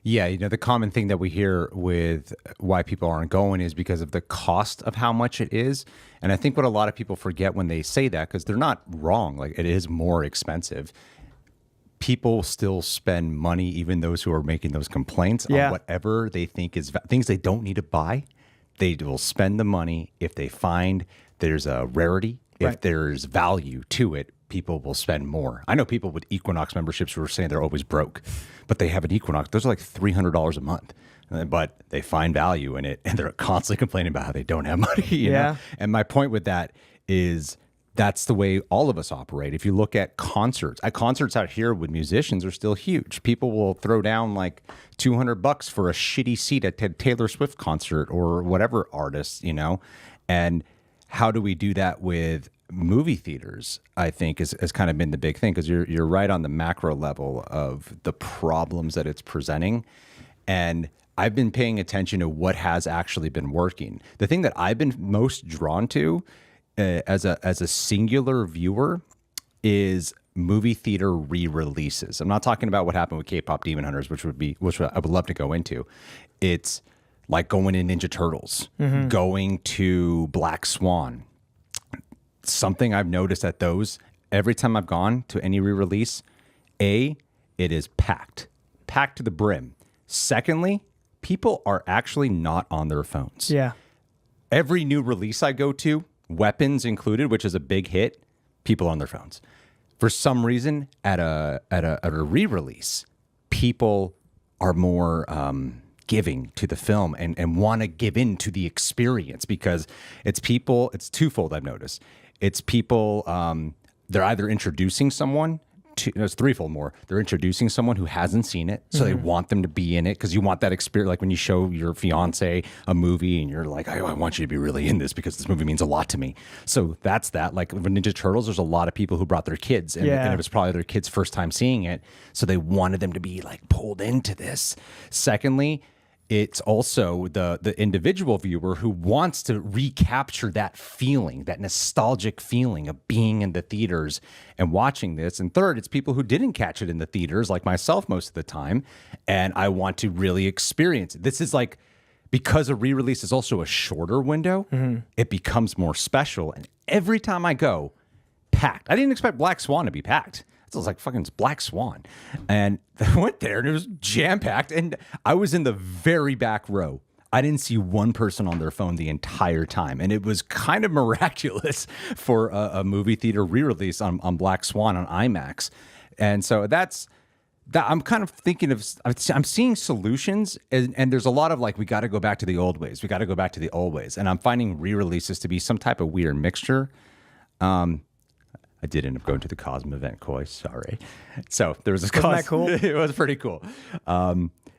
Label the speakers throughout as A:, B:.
A: Yeah, the common thing that we hear with why people aren't going is because of the cost of how much it is. And I think what a lot of people forget when they say that, because they're not wrong, like it is more expensive. People still spend money, even those who are making those complaints, on whatever they think is things they don't need to buy. They will spend the money if they find there's a rarity, if there's value to it. People will spend more. I know people with Equinox memberships who are saying they're always broke, but they have an Equinox. Those are like $300 a month, but they find value in it, and they're constantly complaining about how they don't have money. You know? And my point with that is that's the way all of us operate. If you look at concerts out here with musicians are still huge. People will throw down like $200 for a shitty seat at a Taylor Swift concert or whatever artist, and how do we do that with movie theaters? I think has kind of been the big thing, because you're right on the macro level of the problems that it's presenting. And I've been paying attention to what has actually been working. The thing that I've been most drawn to as a singular viewer is movie theater re-releases. I'm not talking about what happened with K-pop Demon Hunters, which I would love to go into. It's like going to Ninja Turtles, going to Black Swan. Something I've noticed at those, every time I've gone to any re-release, it is packed to the brim. Secondly, people are actually not on their phones.
B: Yeah.
A: Every new release I go to, Weapons included, which is a big hit, people on their phones. For some reason, at a re-release, people are more giving to the film and want to give in to the experience, because it's twofold, I've noticed. It's people, they're either introducing someone to, it's threefold more. They're introducing someone who hasn't seen it, so they want them to be in it, because you want that experience. Like when you show your fiance a movie and you're like, I want you to be really in this because this movie means a lot to me. So that's that. Like with Ninja Turtles, there's a lot of people who brought their kids, and it was probably their kids' first time seeing it, so they wanted them to be like pulled into this. Secondly, it's also the individual viewer who wants to recapture that feeling, that nostalgic feeling of being in the theaters and watching this. And third, it's people who didn't catch it in the theaters, like myself most of the time, and I want to really experience it. This is like, because a re-release is also a shorter window, it becomes more special. And every time I go, packed. I didn't expect Black Swan to be packed. It was like fucking Black Swan. And I went there and it was jam-packed. And I was in the very back row. I didn't see one person on their phone the entire time. And it was kind of miraculous for a movie theater re-release on Black Swan on IMAX. And so that's that. I'm kind of thinking of, I'm seeing solutions. And there's a lot of like, we got to go back to the old ways. We got to go back to the old ways. And I'm finding re-releases to be some type of weird mixture. I did end up going to the Cosm event, Coy. Sorry. So there was this.
B: Wasn't that cool?
A: It was pretty cool.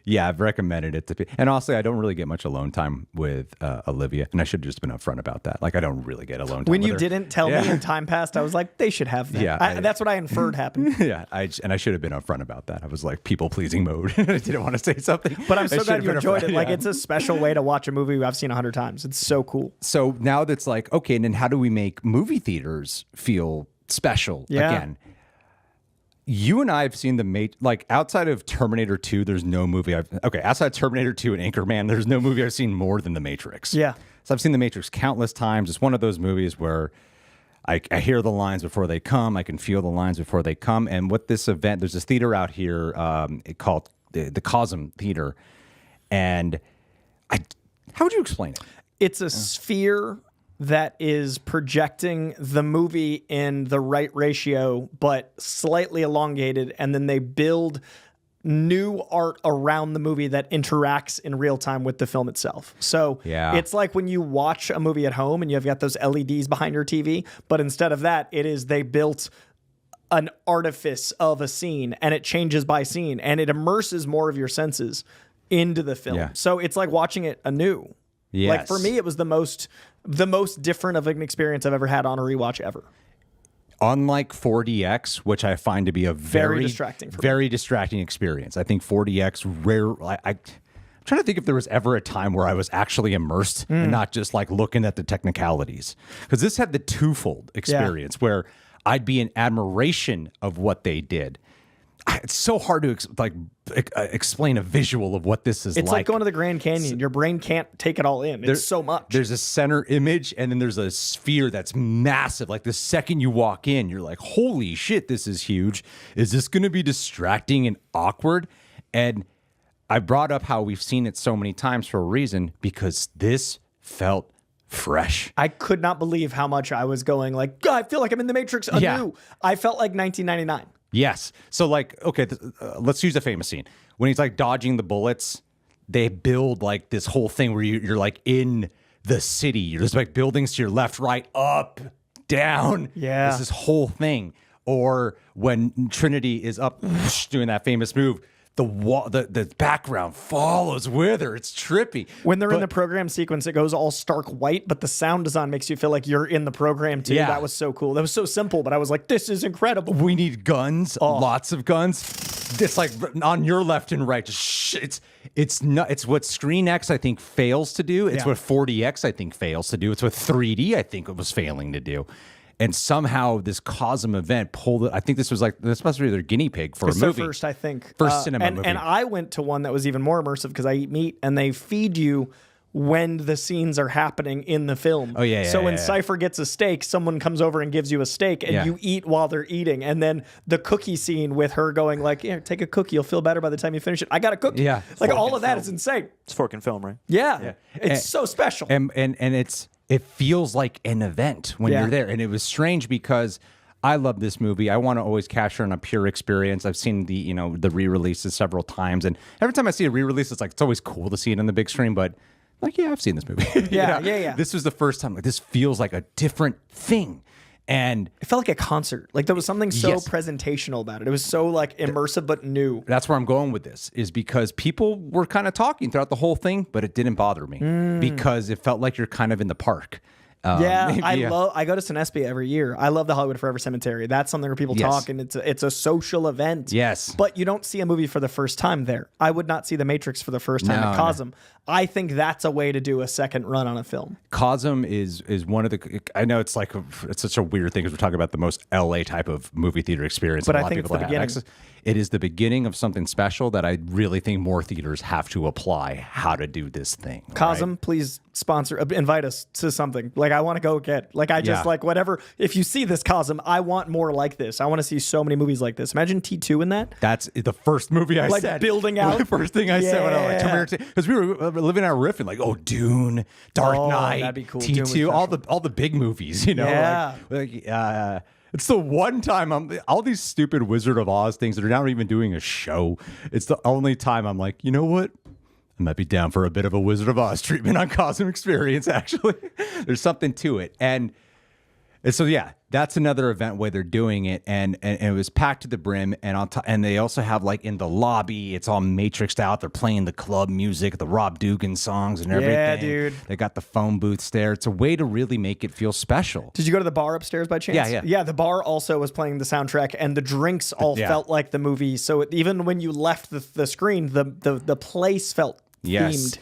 A: Yeah, I've recommended it to people. And honestly, I don't really get much alone time with Olivia. And I should have just been upfront about that. Like, I don't really get alone time
B: when
A: with
B: you
A: her.
B: Didn't tell me in time past, I was like, they should have that.
A: Yeah,
B: that's what I inferred happened.
A: Yeah, I should have been upfront about that. I was like people-pleasing mode. I didn't want to say something.
B: But I'm so glad you enjoyed it. Like, it's a special way to watch a movie I've seen 100 times. It's so cool.
A: So now that's like, okay, and then how do we make movie theaters feel special again? You and I have seen like outside of Terminator 2, there's no movie outside of Terminator 2 and Anchorman, there's no movie I've seen more than The Matrix.
B: Yeah.
A: So I've seen The Matrix countless times. It's one of those movies where I hear the lines before they come. I can feel the lines before they come. And what this event, there's this theater out here called the Cosm Theater. And how would you explain it?
B: It's a sphere that is projecting the movie in the right ratio, but slightly elongated, and then they build new art around the movie that interacts in real time with the film itself. So it's like when you watch a movie at home and you've got those LEDs behind your TV, but instead of that, they built an artifice of a scene, and it changes by scene, and it immerses more of your senses into the film. Yeah. So it's like watching it anew. Yes. Like for me, it was the most different of an experience I've ever had on a rewatch ever.
A: Unlike 4DX, which I find to be a very distracting experience. I think 4DX I'm trying to think if there was ever a time where I was actually immersed and not just like looking at the technicalities. Because this had the twofold experience where I'd be in admiration of what they did. it's so hard to explain a visual of what this is
B: It's like going to the Grand Canyon. Your brain can't take it all in. It's so much.
A: There's a center image, and then there's a sphere that's massive. Like the second you walk in, you're like, holy shit, this is huge. Is this going to be distracting and awkward? And I brought up how we've seen it so many times for a reason, because this felt fresh.
B: I could not believe how much I was going like, I feel like I'm in the Matrix anew.
A: Yeah.
B: I felt like 1999.
A: Yes. So like, okay, let's use a famous scene. When he's like dodging the bullets, they build like this whole thing where you're like in the city. There's like buildings to your left, right, up, down.
B: Yeah.
A: There's this whole thing. Or when Trinity is up whoosh, doing that famous move, the background follows with her. It's trippy.
B: When they're in the program sequence, it goes all stark white, but the sound design makes you feel like you're in the program too.
A: Yeah.
B: That was so cool. That was so simple, but I was like, this is incredible.
A: We need guns, lots of guns. It's like on your left and right. It's what Screen X I think fails to do. It's what 40X I think fails to do. It's what 3D I think it was failing to do. And somehow this Cosm event pulled it. I think this must be their guinea pig for a movie.
B: It's their first, I think.
A: First cinema movie.
B: And I went to one that was even more immersive because I eat meat and they feed you when the scenes are happening in the film.
A: Oh, yeah.
B: So when Cypher gets a steak, someone comes over and gives you a steak and you eat while they're eating. And then the cookie scene with her going like, here, take a cookie. You'll feel better by the time you finish it. I got a cookie.
A: Yeah.
B: Like all of that is insane.
C: It's fork and film, right?
B: Yeah. It's so special.
A: And it feels like an event when you're there. And it was strange because I love this movie. I want to always capture on a pure experience. I've seen the re-releases several times. And every time I see a re-release, it's always cool to see it on the big screen. But like, I've seen this movie.
B: Yeah.
A: This was the first time. Like, this feels like a different thing. And
B: it felt like a concert. Like there was something so presentational about it. It was so like immersive but new.
A: That's where I'm going with this, is because people were kind of talking throughout the whole thing, but it didn't bother me because it felt like you're kind of in the park.
B: I go to Sinespi every year. I love the Hollywood Forever Cemetery. That's something where people talk, and it's a social event.
A: Yes.
B: But you don't see a movie for the first time there. I would not see The Matrix for the first time at Cosm. I think that's a way to do a second run on a film.
A: Cosm is one of the. I know it's such a weird thing because we're talking about the most LA type of movie theater experience.
B: But
A: a
B: I
A: lot
B: think
A: of
B: it's
A: people
B: the
A: have
B: beginning.
A: access. It is the beginning of something special that I really think more theaters have to apply how to do this thing.
B: Cosm, please invite us to something. Like I want to go get. Like I just like whatever. If you see this Cosm, I want more like this. I want to see so many movies like this. Imagine T2 in that.
A: That's the first movie I said.
B: Like building out.
A: The first thing I said when I was like, because we were living our riff and like, oh, Dune, Dark Knight,
B: that'd be cool.
A: T2, all the big movies,
B: Yeah.
A: It's the one time all these stupid Wizard of Oz things that are not even doing a show. It's the only time I'm like, you know what? I might be down for a bit of a Wizard of Oz treatment on Cosm Experience, actually. There's something to it. And so, that's another event where they're doing it, and it was packed to the brim. And they also have like in the lobby, it's all matrixed out. They're playing the club music, the Rob Dugan songs, and everything.
B: Yeah, dude.
A: They got the phone booths there. It's a way to really make it feel special.
B: Did you go to the bar upstairs by chance?
A: Yeah.
B: The bar also was playing the soundtrack, and the drinks all felt like the movie. So even when you left the screen, the place felt themed.